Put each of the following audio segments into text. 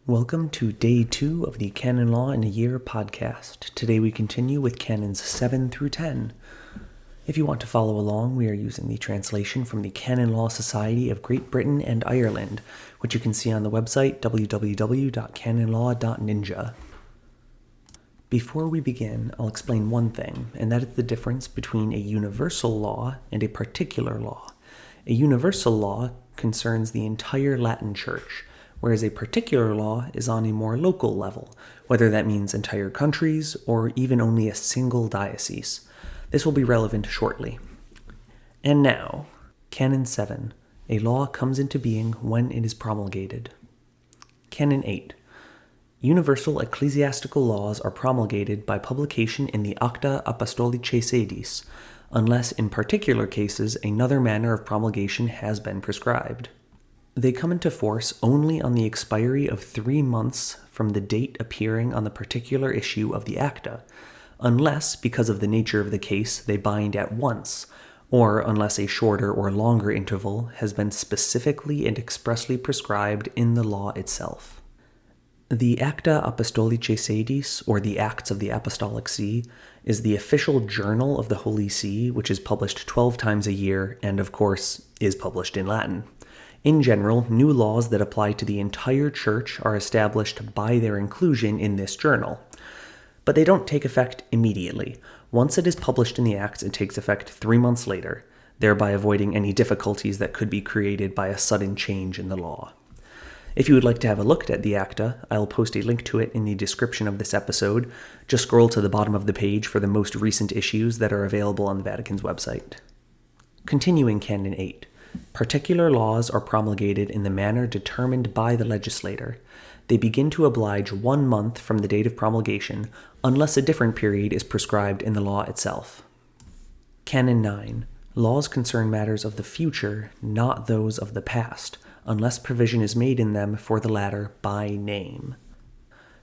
Welcome to Day 2 of the Canon Law in a Year podcast. Today we continue with Canons 7 through 10. If you want to follow along, we are using the translation from the Canon Law Society of Great Britain and Ireland, which you can see on the website www.canonlaw.ninja. Before we begin, I'll explain one thing, and that is the difference between a universal law and a particular law. A universal law concerns the entire Latin Church, whereas a particular law is on a more local level, whether that means entire countries or even only a single diocese. This will be relevant shortly. And now, Canon 7. A law comes into being when it is promulgated. Canon 8. Universal ecclesiastical laws are promulgated by publication in the Acta Apostolicae Sedis, unless in particular cases another manner of promulgation has been prescribed. They come into force only on the expiry of 3 months from the date appearing on the particular issue of the Acta, unless, because of the nature of the case, they bind at once, or unless a shorter or longer interval has been specifically and expressly prescribed in the law itself. The Acta Apostolicae Sedis, or the Acts of the Apostolic See, is the official journal of the Holy See, which is published 12 times a year and, of course, is published in Latin. In general, new laws that apply to the entire Church are established by their inclusion in this journal. But they don't take effect immediately. Once it is published in the Acts, it takes effect 3 months later, thereby avoiding any difficulties that could be created by a sudden change in the law. If you would like to have a look at the Acta, I'll post a link to it in the description of this episode. Just scroll to the bottom of the page for the most recent issues that are available on the Vatican's website. Continuing Canon 8. Particular laws are promulgated in the manner determined by the legislator. They begin to oblige 1 month from the date of promulgation, unless a different period is prescribed in the law itself. Canon 9. Laws concern matters of the future, not those of the past, unless provision is made in them for the latter by name.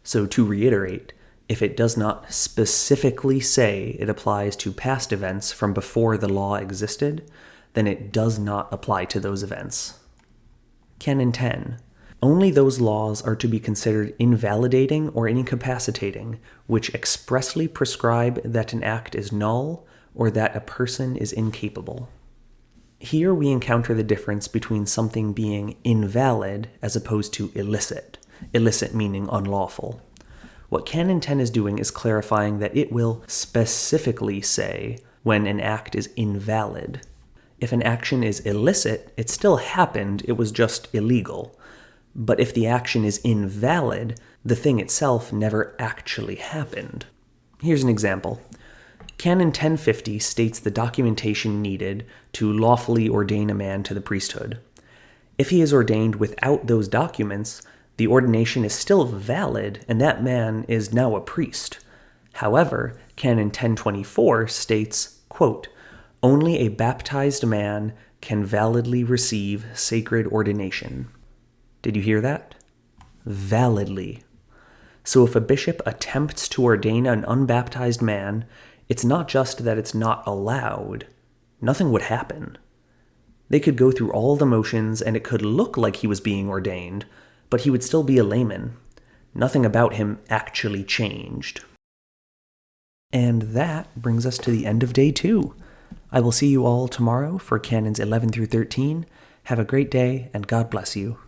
So to reiterate, if it does not specifically say it applies to past events from before the law existed, then it does not apply to those events. Canon 10. Only those laws are to be considered invalidating or incapacitating which expressly prescribe that an act is null or that a person is incapable. Here we encounter the difference between something being invalid as opposed to illicit, illicit meaning unlawful. What Canon 10 is doing is clarifying that it will specifically say when an act is invalid. If an action is illicit, it still happened, it was just illegal. But if the action is invalid, the thing itself never actually happened. Here's an example. Canon 1050 states the documentation needed to lawfully ordain a man to the priesthood. If he is ordained without those documents, the ordination is still valid and that man is now a priest. However, Canon 1024 states, quote, "Only a baptized man can validly receive sacred ordination." Did you hear that? Validly. So if a bishop attempts to ordain an unbaptized man, it's not just that it's not allowed. Nothing would happen. They could go through all the motions and it could look like he was being ordained, but he would still be a layman. Nothing about him actually changed. And that brings us to the end of Day 2. I will see you all tomorrow for Canons 11 through 13. Have a great day, and God bless you.